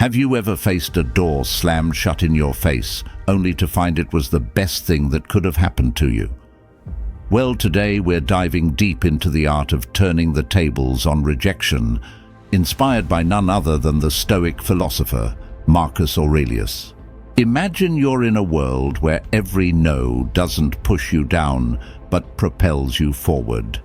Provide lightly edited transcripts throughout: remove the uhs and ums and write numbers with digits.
Have you ever faced a door slammed shut in your face, only to find it was the best thing that could have happened to you? Well, today we're diving deep into the art of turning the tables on rejection, inspired by none other than the Stoic philosopher, Marcus Aurelius. Imagine you're in a world where every no doesn't push you down, but propels you forward.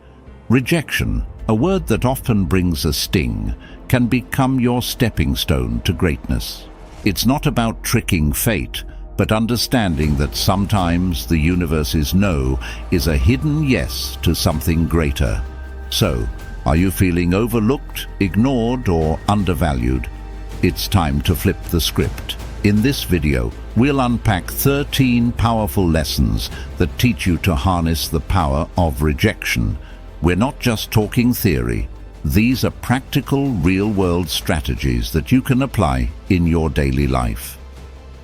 Rejection, a word that often brings a sting, can become your stepping stone to greatness. It's not about tricking fate, but understanding that sometimes the universe's no is a hidden yes to something greater. So, are you feeling overlooked, ignored, or undervalued? It's time to flip the script. In this video, we'll unpack 13 powerful lessons that teach you to harness the power of rejection. We're not just talking theory. These are practical, real-world strategies that you can apply in your daily life.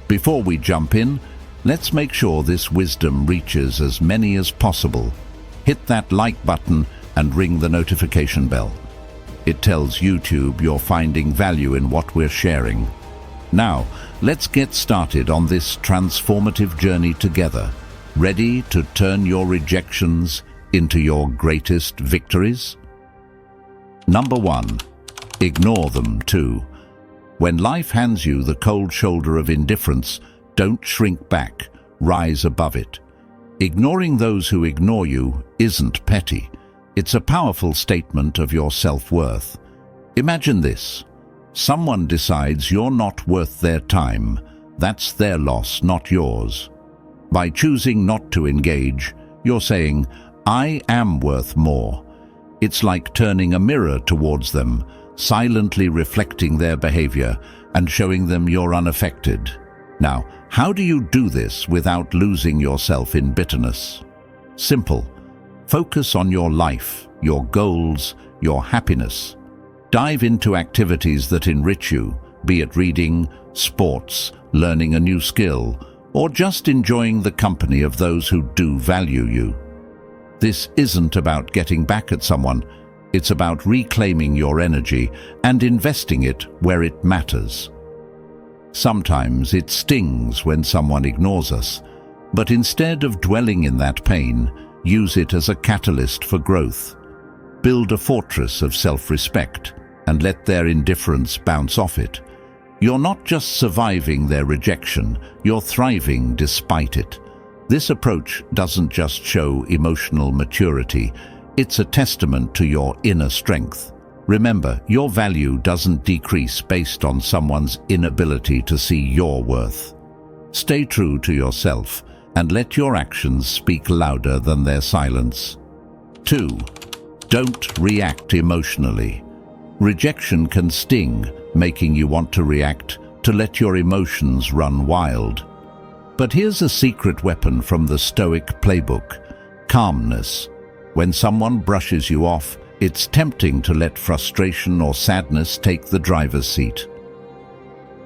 Before we jump in, let's make sure this wisdom reaches as many as possible. Hit that like button and ring the notification bell. It tells YouTube you're finding value in what we're sharing. Now, let's get started on this transformative journey together. Ready to turn your rejections into your greatest victories? Number 1. Ignore them too. When life hands you the cold shoulder of indifference, don't shrink back, rise above it. Ignoring those who ignore you isn't petty. It's a powerful statement of your self-worth. Imagine this. Someone decides you're not worth their time. That's their loss, not yours. By choosing not to engage, you're saying, I am worth more. It's like turning a mirror towards them, silently reflecting their behavior and showing them you're unaffected. Now, how do you do this without losing yourself in bitterness? Simple. Focus on your life, your goals, your happiness. Dive into activities that enrich you, be it reading, sports, learning a new skill, or just enjoying the company of those who do value you. This isn't about getting back at someone. It's about reclaiming your energy and investing it where it matters. Sometimes it stings when someone ignores us, but instead of dwelling in that pain, use it as a catalyst for growth. Build a fortress of self-respect and let their indifference bounce off it. You're not just surviving their rejection, you're thriving despite it. This approach doesn't just show emotional maturity, it's a testament to your inner strength. Remember, your value doesn't decrease based on someone's inability to see your worth. Stay true to yourself and let your actions speak louder than their silence. 2. Don't react emotionally. Rejection can sting, making you want to react, to let your emotions run wild. But here's a secret weapon from the Stoic playbook: calmness. When someone brushes you off, it's tempting to let frustration or sadness take the driver's seat.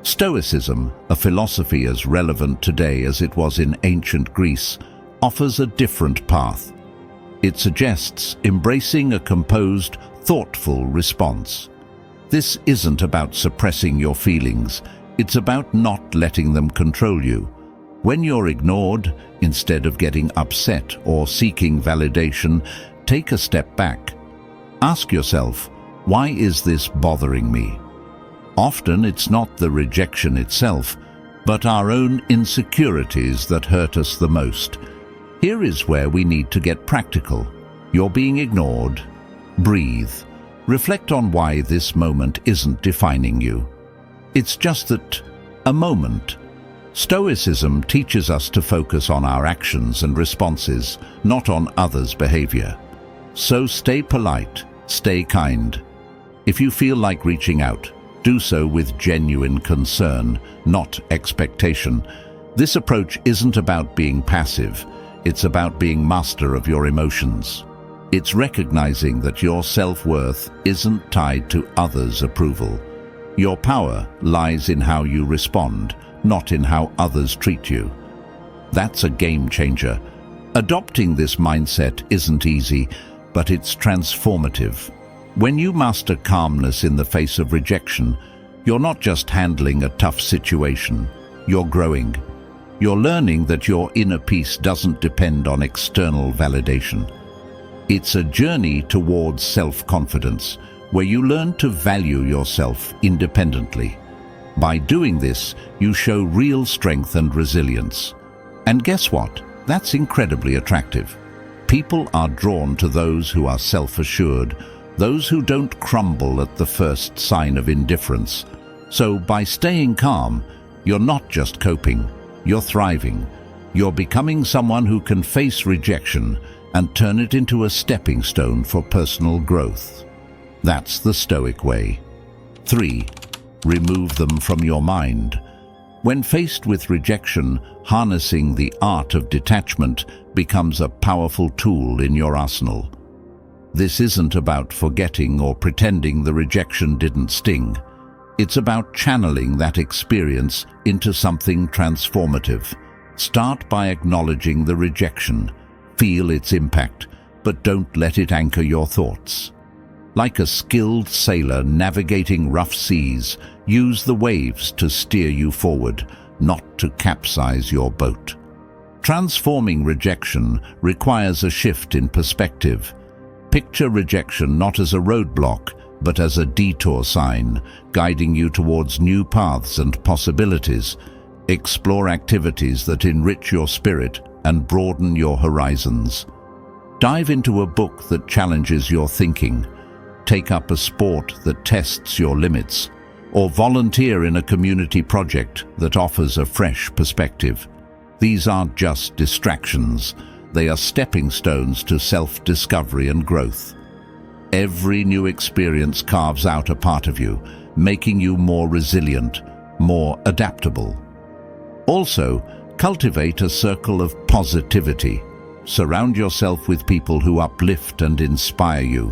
Stoicism, a philosophy as relevant today as it was in ancient Greece, offers a different path. It suggests embracing a composed, thoughtful response. This isn't about suppressing your feelings, it's about not letting them control you. When you're ignored, instead of getting upset or seeking validation, take a step back. Ask yourself, why is this bothering me? Often it's not the rejection itself, but our own insecurities that hurt us the most. Here is where we need to get practical. You're being ignored. Breathe. Reflect on why this moment isn't defining you. It's just that, a moment. Stoicism teaches us to focus on our actions and responses, not on others' behavior. So stay polite, stay kind. If you feel like reaching out, do so with genuine concern, not expectation. This approach isn't about being passive, it's about being master of your emotions. It's recognizing that your self-worth isn't tied to others' approval. Your power lies in how you respond, not in how others treat you. That's a game changer. Adopting this mindset isn't easy, but it's transformative. When you master calmness in the face of rejection, You're not just handling a tough situation, you're growing. You're learning that your inner peace doesn't depend on external validation. It's a journey towards self-confidence, where you learn to value yourself independently. By doing this, you show real strength and resilience. And guess what? That's incredibly attractive. People are drawn to those who are self-assured, those who don't crumble at the first sign of indifference. So by staying calm, you're not just coping, you're thriving. You're becoming someone who can face rejection and turn it into a stepping stone for personal growth. That's the Stoic way. 3. Remove them from your mind. When faced with rejection, harnessing the art of detachment becomes a powerful tool in your arsenal. This isn't about forgetting or pretending the rejection didn't sting. It's about channeling that experience into something transformative. Start by acknowledging the rejection. Feel its impact, but don't let it anchor your thoughts. Like a skilled sailor navigating rough seas, use the waves to steer you forward, not to capsize your boat. Transforming rejection requires a shift in perspective. Picture rejection not as a roadblock, but as a detour sign, guiding you towards new paths and possibilities. Explore activities that enrich your spirit and broaden your horizons. Dive into a book that challenges your thinking. Take up a sport that tests your limits, or volunteer in a community project that offers a fresh perspective. These aren't just distractions, they are stepping stones to self-discovery and growth. Every new experience carves out a part of you, making you more resilient, more adaptable. Also, cultivate a circle of positivity. Surround yourself with people who uplift and inspire you.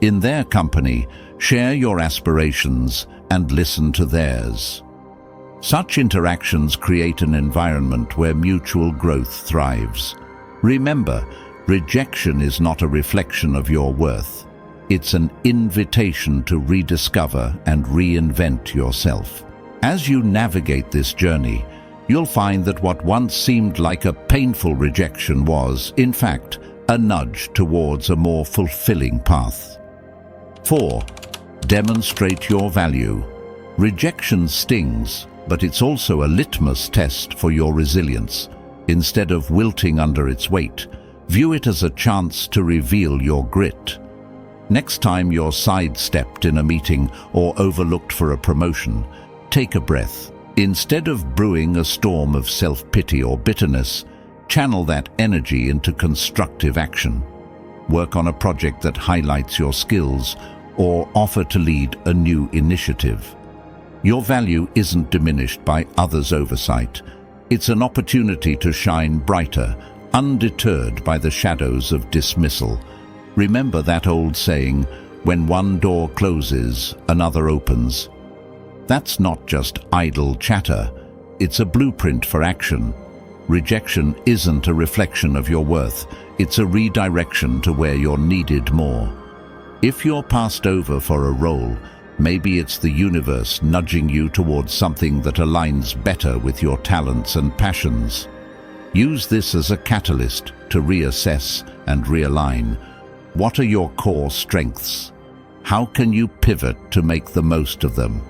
In their company, share your aspirations and listen to theirs. Such interactions create an environment where mutual growth thrives. Remember, rejection is not a reflection of your worth. It's an invitation to rediscover and reinvent yourself. As you navigate this journey, you'll find that what once seemed like a painful rejection was, in fact, a nudge towards a more fulfilling path. 4. Demonstrate your value. Rejection stings, but it's also a litmus test for your resilience. Instead of wilting under its weight, view it as a chance to reveal your grit. Next time you're sidestepped in a meeting or overlooked for a promotion, take a breath. Instead of brewing a storm of self-pity or bitterness, channel that energy into constructive action. Work on a project that highlights your skills, or offer to lead a new initiative. Your value isn't diminished by others' oversight. It's an opportunity to shine brighter, undeterred by the shadows of dismissal. Remember that old saying, when one door closes, another opens. That's not just idle chatter, it's a blueprint for action. Rejection isn't a reflection of your worth, it's a redirection to where you're needed more. If you're passed over for a role, maybe it's the universe nudging you towards something that aligns better with your talents and passions. Use this as a catalyst to reassess and realign. What are your core strengths? How can you pivot to make the most of them?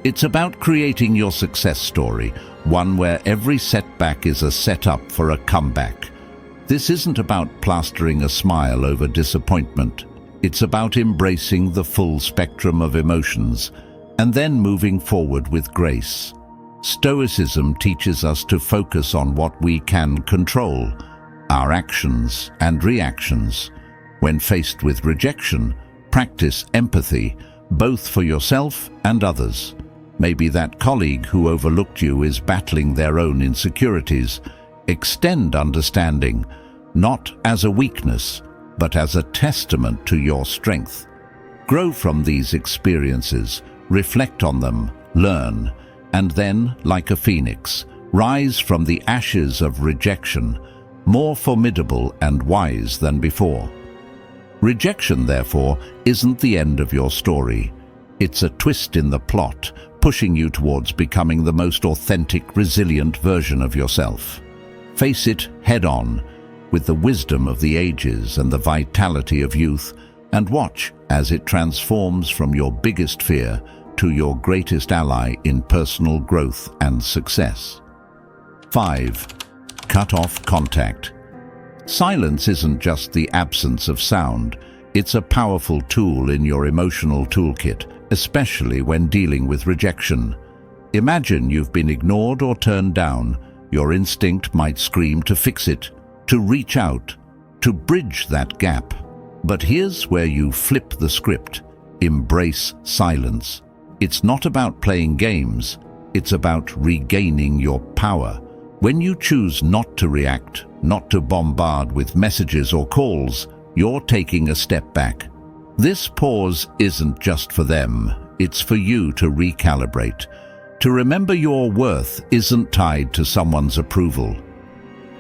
It's about creating your success story, one where every setback is a setup for a comeback. This isn't about plastering a smile over disappointment. It's about embracing the full spectrum of emotions and then moving forward with grace. Stoicism teaches us to focus on what we can control, our actions and reactions. When faced with rejection, practice empathy, both for yourself and others. Maybe that colleague who overlooked you is battling their own insecurities. Extend understanding, not as a weakness, but as a testament to your strength. Grow from these experiences, reflect on them, learn, and then, like a phoenix, rise from the ashes of rejection, more formidable and wise than before. Rejection, therefore, isn't the end of your story. It's a twist in the plot, pushing you towards becoming the most authentic, resilient version of yourself. Face it head-on, with the wisdom of the ages and the vitality of youth, and watch as it transforms from your biggest fear to your greatest ally in personal growth and success. 5. Cut off contact. Silence isn't just the absence of sound, it's a powerful tool in your emotional toolkit, especially when dealing with rejection. Imagine you've been ignored or turned down. Your instinct might scream to fix it, to reach out, to bridge that gap. But here's where you flip the script. Embrace silence. It's not about playing games, it's about regaining your power. When you choose not to react, not to bombard with messages or calls, you're taking a step back. This pause isn't just for them, it's for you to recalibrate, to remember your worth isn't tied to someone's approval.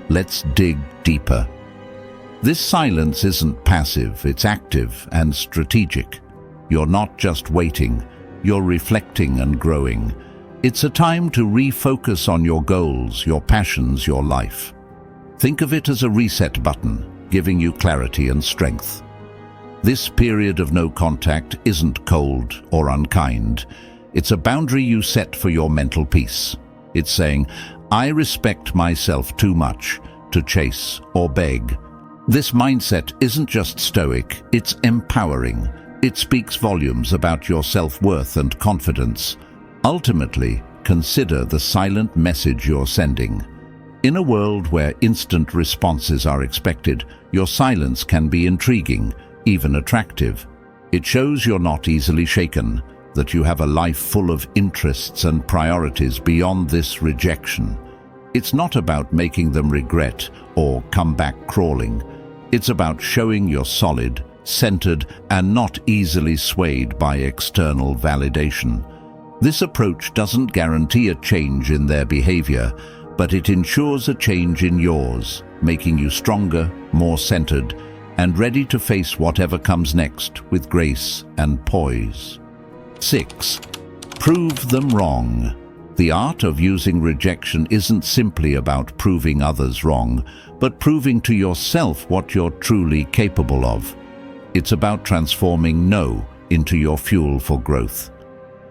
Let's dig deeper. This silence isn't passive, it's active and strategic. You're not just waiting, you're reflecting and growing. It's a time to refocus on your goals, your passions, your life. Think of it as a reset button, giving you clarity and strength. This period of no contact isn't cold or unkind. It's a boundary you set for your mental peace. It's saying, I respect myself too much to chase or beg. This mindset isn't just stoic, it's empowering. It speaks volumes about your self-worth and confidence. Ultimately, consider the silent message you're sending. In a world where instant responses are expected, your silence can be intriguing, even attractive. It shows you're not easily shaken, that you have a life full of interests and priorities beyond this rejection. It's not about making them regret or come back crawling. It's about showing you're solid, centered, and not easily swayed by external validation. This approach doesn't guarantee a change in their behavior, but it ensures a change in yours, making you stronger, more centered, and ready to face whatever comes next with grace and poise. 6. Prove them wrong. The art of using rejection isn't simply about proving others wrong, but proving to yourself what you're truly capable of. It's about transforming no into your fuel for growth.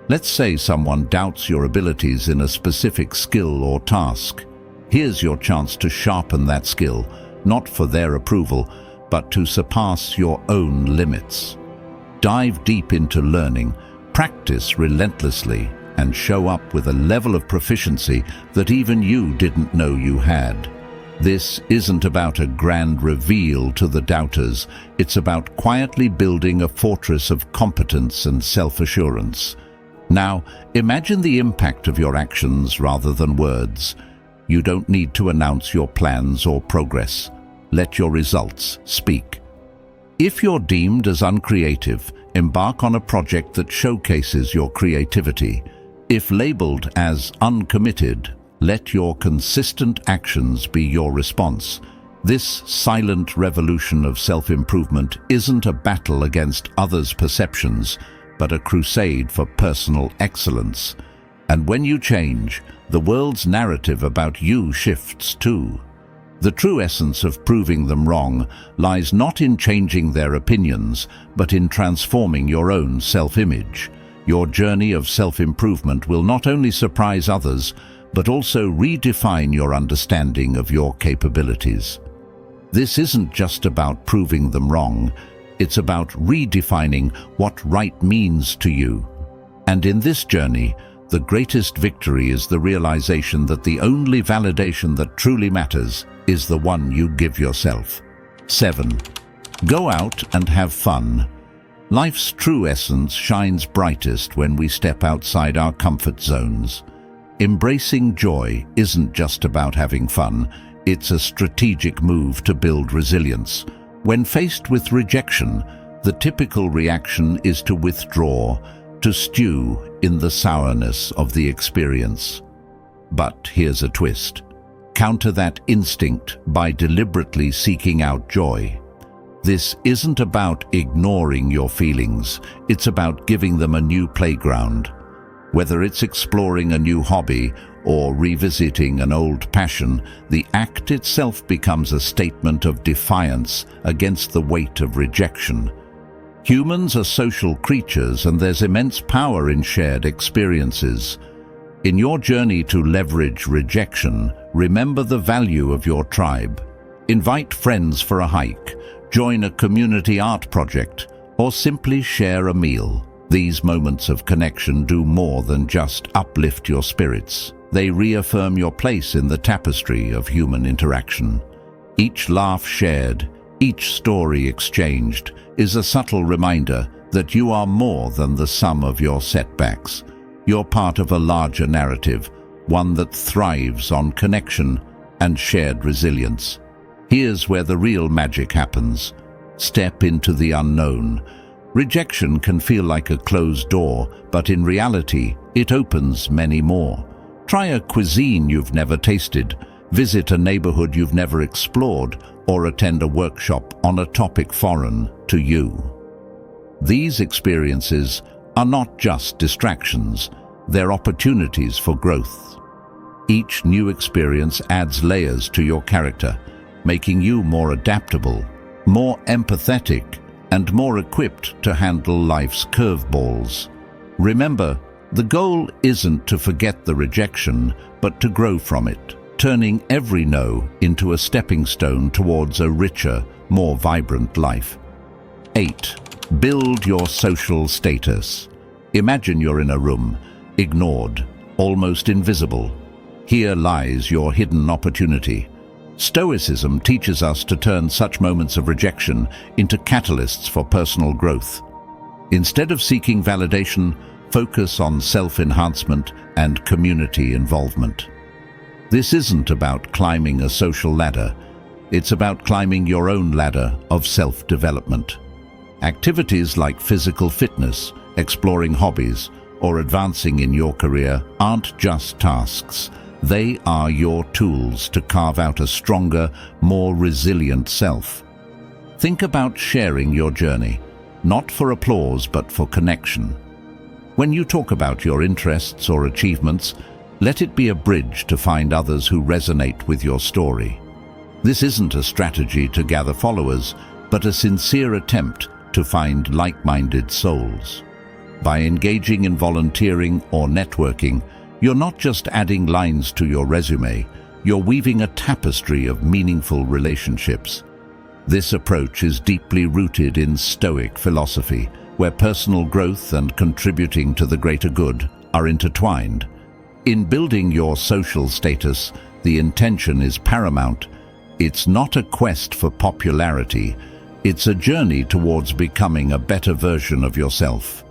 Let's say someone doubts your abilities in a specific skill or task. Here's your chance to sharpen that skill, not for their approval, but to surpass your own limits. Dive deep into learning, practice relentlessly, and show up with a level of proficiency that even you didn't know you had. This isn't about a grand reveal to the doubters, it's about quietly building a fortress of competence and self-assurance. Now, imagine the impact of your actions rather than words. You don't need to announce your plans or progress. Let your results speak. If you're deemed as uncreative, embark on a project that showcases your creativity. If labeled as uncommitted, let your consistent actions be your response. This silent revolution of self-improvement isn't a battle against others' perceptions, but a crusade for personal excellence. And when you change, the world's narrative about you shifts too. The true essence of proving them wrong lies not in changing their opinions, but in transforming your own self-image. Your journey of self-improvement will not only surprise others, but also redefine your understanding of your capabilities. This isn't just about proving them wrong, it's about redefining what right means to you. And in this journey, the greatest victory is the realization that the only validation that truly matters is the one you give yourself. 7. Go out and have fun. Life's true essence shines brightest when we step outside our comfort zones. Embracing joy isn't just about having fun, it's a strategic move to build resilience. When faced with rejection, the typical reaction is to withdraw, to stew in the sourness of the experience. But here's a twist. Counter that instinct by deliberately seeking out joy. This isn't about ignoring your feelings, it's about giving them a new playground. Whether it's exploring a new hobby or revisiting an old passion, the act itself becomes a statement of defiance against the weight of rejection. Humans are social creatures, and there's immense power in shared experiences. In your journey to leverage rejection, remember the value of your tribe. Invite friends for a hike, join a community art project, or simply share a meal. These moments of connection do more than just uplift your spirits. They reaffirm your place in the tapestry of human interaction. Each laugh shared, each story exchanged, is a subtle reminder that you are more than the sum of your setbacks. You're part of a larger narrative, one that thrives on connection and shared resilience. Here's where the real magic happens. Step into the unknown. Rejection can feel like a closed door, but in reality, it opens many more. Try a cuisine you've never tasted, visit a neighborhood you've never explored, or attend a workshop on a topic foreign to you. These experiences are not just distractions, they're opportunities for growth. Each new experience adds layers to your character, making you more adaptable, more empathetic, and more equipped to handle life's curveballs. Remember, the goal isn't to forget the rejection, but to grow from it, turning every no into a stepping stone towards a richer, more vibrant life. 8. Build your social status. Imagine you're in a room, ignored, almost invisible. Here lies your hidden opportunity. Stoicism teaches us to turn such moments of rejection into catalysts for personal growth. Instead of seeking validation, focus on self-enhancement and community involvement. This isn't about climbing a social ladder. It's about climbing your own ladder of self-development. Activities like physical fitness, exploring hobbies, or advancing in your career aren't just tasks. They are your tools to carve out a stronger, more resilient self. Think about sharing your journey, not for applause but for connection. When you talk about your interests or achievements, let it be a bridge to find others who resonate with your story. This isn't a strategy to gather followers, but a sincere attempt to find like-minded souls. By engaging in volunteering or networking, you're not just adding lines to your resume, you're weaving a tapestry of meaningful relationships. This approach is deeply rooted in Stoic philosophy, where personal growth and contributing to the greater good are intertwined. In building your social status, the intention is paramount. It's not a quest for popularity, it's a journey towards becoming a better version of yourself.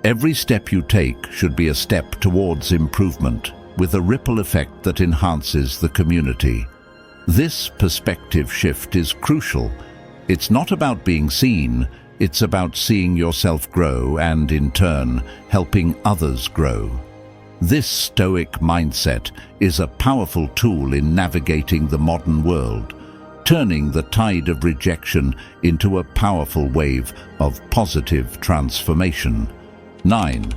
Every step you take should be a step towards improvement, with a ripple effect that enhances the community. This perspective shift is crucial. It's not about being seen, it's about seeing yourself grow and, in turn, helping others grow. This Stoic mindset is a powerful tool in navigating the modern world, turning the tide of rejection into a powerful wave of positive transformation. 9.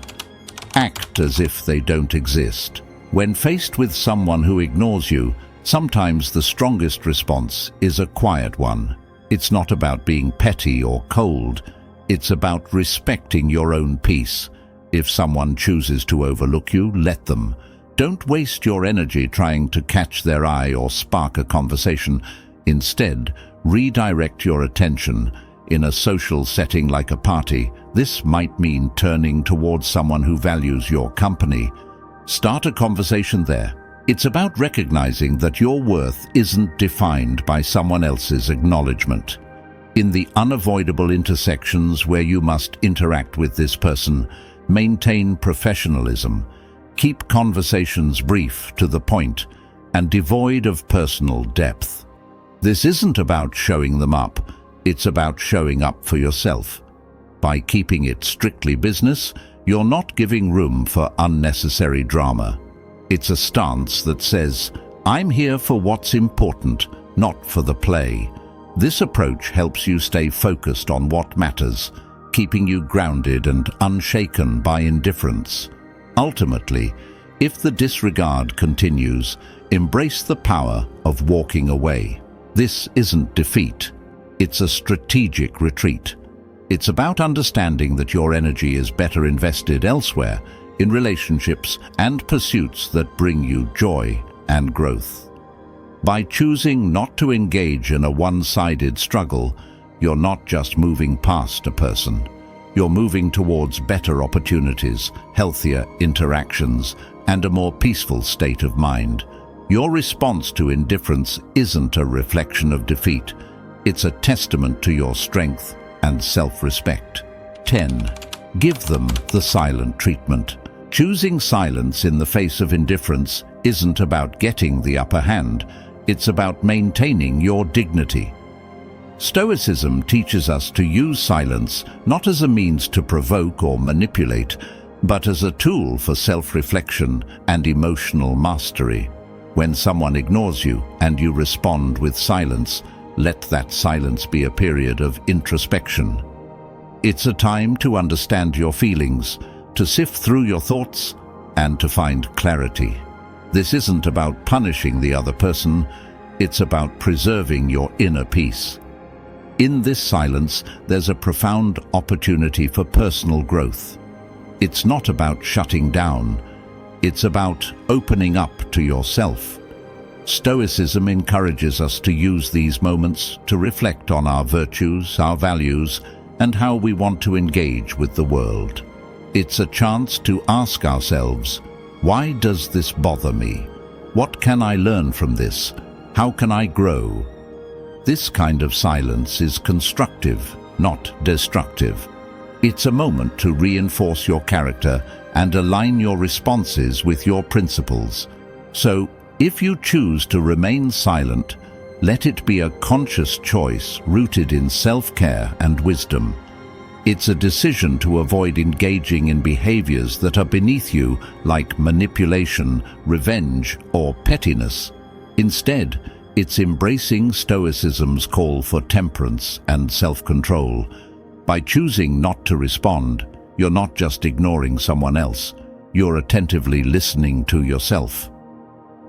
Act as if they don't exist. When faced with someone who ignores you, sometimes the strongest response is a quiet one. It's not about being petty or cold. It's about respecting your own peace. If someone chooses to overlook you, let them. Don't waste your energy trying to catch their eye or spark a conversation. Instead, redirect your attention. In a social setting like a party, this might mean turning towards someone who values your company. Start a conversation there. It's about recognizing that your worth isn't defined by someone else's acknowledgement. In the unavoidable intersections where you must interact with this person, maintain professionalism. Keep conversations brief, to the point, and devoid of personal depth. This isn't about showing them up. It's about showing up for yourself. By keeping it strictly business, you're not giving room for unnecessary drama. It's a stance that says, I'm here for what's important, not for the play. This approach helps you stay focused on what matters, keeping you grounded and unshaken by indifference. Ultimately, if the disregard continues, embrace the power of walking away. This isn't defeat. It's a strategic retreat. It's about understanding that your energy is better invested elsewhere, in relationships and pursuits that bring you joy and growth. By choosing not to engage in a one-sided struggle, you're not just moving past a person. You're moving towards better opportunities, healthier interactions, and a more peaceful state of mind. Your response to indifference isn't a reflection of defeat. It's a testament to your strength and self-respect. 10. Give them the silent treatment. Choosing silence in the face of indifference isn't about getting the upper hand. It's about maintaining your dignity. Stoicism teaches us to use silence not as a means to provoke or manipulate, but as a tool for self-reflection and emotional mastery. When someone ignores you and you respond with silence, let that silence be a period of introspection. It's a time to understand your feelings, to sift through your thoughts, and to find clarity. This isn't about punishing the other person, it's about preserving your inner peace. In this silence, there's a profound opportunity for personal growth. It's not about shutting down, it's about opening up to yourself. Stoicism encourages us to use these moments to reflect on our virtues, our values, and how we want to engage with the world. It's a chance to ask ourselves, why does this bother me? What can I learn from this? How can I grow? This kind of silence is constructive, not destructive. It's a moment to reinforce your character and align your responses with your principles. So, if you choose to remain silent, let it be a conscious choice rooted in self-care and wisdom. It's a decision to avoid engaging in behaviors that are beneath you, like manipulation, revenge, or pettiness. Instead, it's embracing Stoicism's call for temperance and self-control. By choosing not to respond, you're not just ignoring someone else, you're attentively listening to yourself.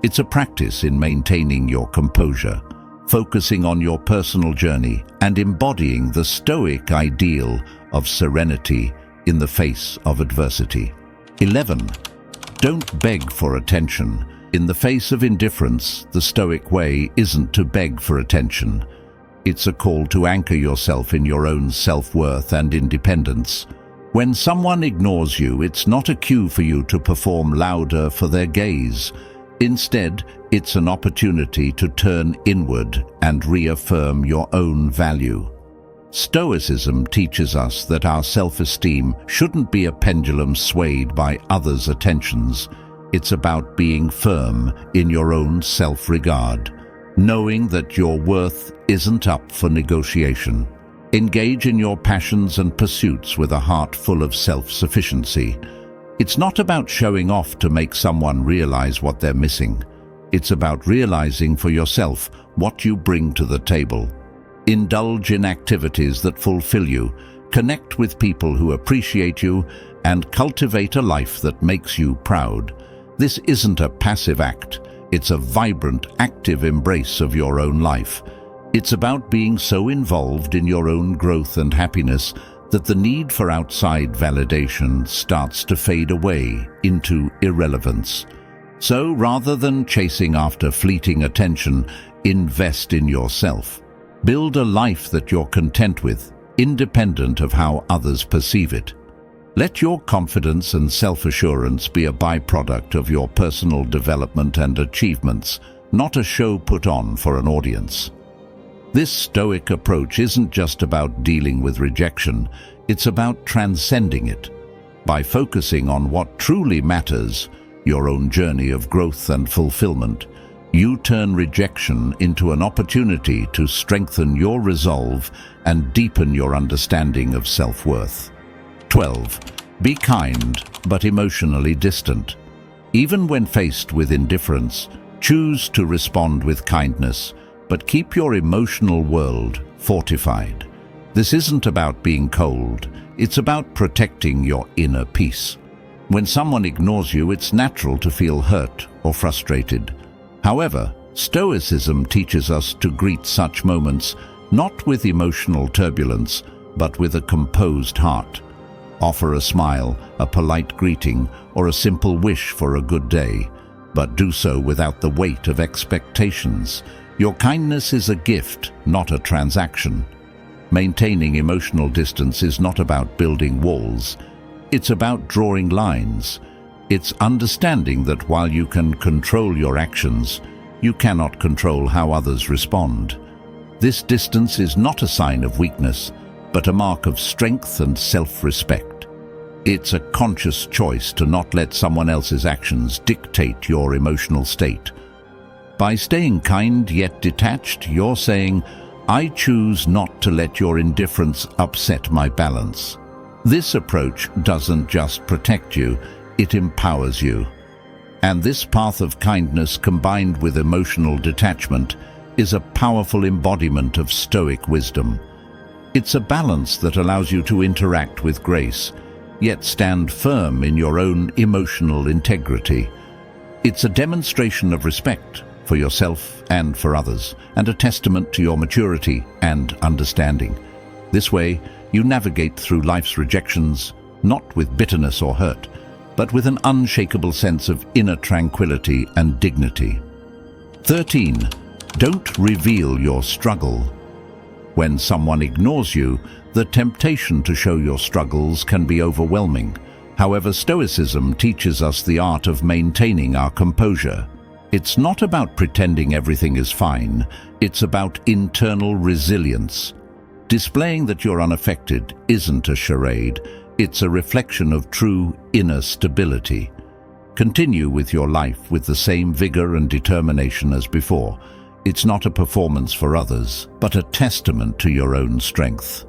It's a practice in maintaining your composure, focusing on your personal journey, and embodying the Stoic ideal of serenity in the face of adversity. 11. Don't beg for attention. In the face of indifference, the Stoic way isn't to beg for attention. It's a call to anchor yourself in your own self-worth and independence. When someone ignores you, it's not a cue for you to perform louder for their gaze. Instead, it's an opportunity to turn inward and reaffirm your own value. Stoicism teaches us that our self-esteem shouldn't be a pendulum swayed by others' attentions. It's about being firm in your own self-regard, knowing that your worth isn't up for negotiation. Engage in your passions and pursuits with a heart full of self-sufficiency. It's not about showing off to make someone realize what they're missing. It's about realizing for yourself what you bring to the table. Indulge in activities that fulfill you, connect with people who appreciate you, and cultivate a life that makes you proud. This isn't a passive act. It's a vibrant, active embrace of your own life. It's about being so involved in your own growth and happiness that the need for outside validation starts to fade away into irrelevance. So rather than chasing after fleeting attention, invest in yourself. Build a life that you're content with, independent of how others perceive it. Let your confidence and self-assurance be a byproduct of your personal development and achievements, not a show put on for an audience. This Stoic approach isn't just about dealing with rejection, it's about transcending it. By focusing on what truly matters, your own journey of growth and fulfillment, you turn rejection into an opportunity to strengthen your resolve and deepen your understanding of self-worth. 12. Be kind, but emotionally distant. Even when faced with indifference, choose to respond with kindness, but keep your emotional world fortified. This isn't about being cold, it's about protecting your inner peace. When someone ignores you, it's natural to feel hurt or frustrated. However, Stoicism teaches us to greet such moments not with emotional turbulence, but with a composed heart. Offer a smile, a polite greeting, or a simple wish for a good day, but do so without the weight of expectations. Your kindness is a gift, not a transaction. Maintaining emotional distance is not about building walls. It's about drawing lines. It's understanding that while you can control your actions, you cannot control how others respond. This distance is not a sign of weakness, but a mark of strength and self-respect. It's a conscious choice to not let someone else's actions dictate your emotional state. By staying kind yet detached, you're saying, "I choose not to let your indifference upset my balance." This approach doesn't just protect you, it empowers you. And this path of kindness combined with emotional detachment is a powerful embodiment of Stoic wisdom. It's a balance that allows you to interact with grace, yet stand firm in your own emotional integrity. It's a demonstration of respect for yourself and for others, and a testament to your maturity and understanding. This way, you navigate through life's rejections, not with bitterness or hurt, but with an unshakable sense of inner tranquility and dignity. 13. Don't reveal your struggle. When someone ignores you, the temptation to show your struggles can be overwhelming. However, Stoicism teaches us the art of maintaining our composure. It's not about pretending everything is fine, it's about internal resilience. Displaying that you're unaffected isn't a charade, it's a reflection of true inner stability. Continue with your life with the same vigor and determination as before. It's not a performance for others, but a testament to your own strength.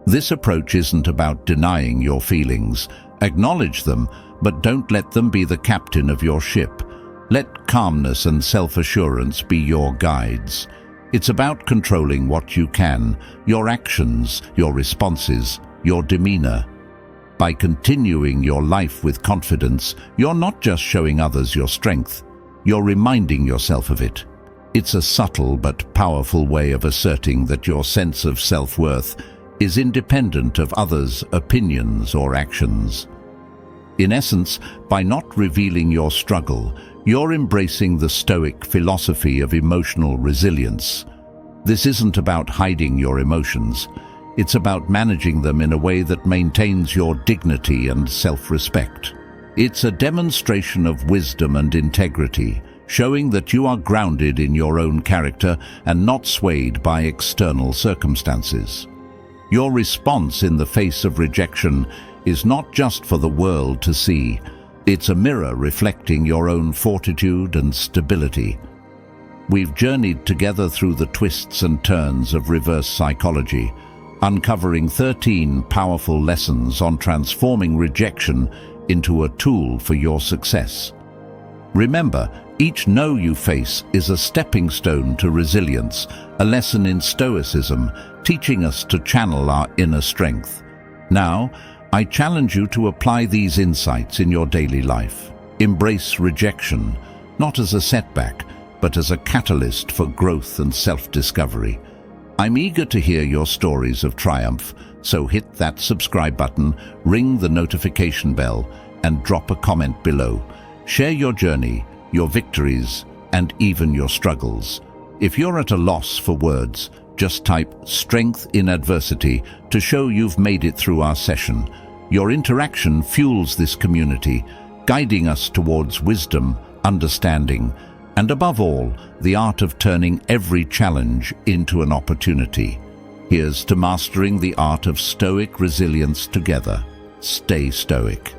This approach isn't about denying your feelings. Acknowledge them, but don't let them be the captain of your ship. Let calmness and self-assurance be your guides. It's about controlling what you can, your actions, your responses, your demeanor. By continuing your life with confidence, you're not just showing others your strength, you're reminding yourself of it. It's a subtle but powerful way of asserting that your sense of self-worth is independent of others' opinions or actions. In essence, by not revealing your struggle, you're embracing the Stoic philosophy of emotional resilience. This isn't about hiding your emotions. It's about managing them in a way that maintains your dignity and self-respect. It's a demonstration of wisdom and integrity, showing that you are grounded in your own character and not swayed by external circumstances. Your response in the face of rejection is not just for the world to see. It's a mirror reflecting your own fortitude and stability. We've journeyed together through the twists and turns of reverse psychology, uncovering 13 powerful lessons on transforming rejection into a tool for your success. Remember, each no you face is a stepping stone to resilience, a lesson in Stoicism, teaching us to channel our inner strength. Now, I challenge you to apply these insights in your daily life. Embrace rejection, not as a setback, but as a catalyst for growth and self-discovery. I'm eager to hear your stories of triumph, so hit that subscribe button, ring the notification bell, and drop a comment below. Share your journey, your victories, and even your struggles. If you're at a loss for words, just type "strength in adversity" to show you've made it through our session. Your interaction fuels this community, guiding us towards wisdom, understanding, and above all, the art of turning every challenge into an opportunity. Here's to mastering the art of Stoic resilience together. Stay Stoic.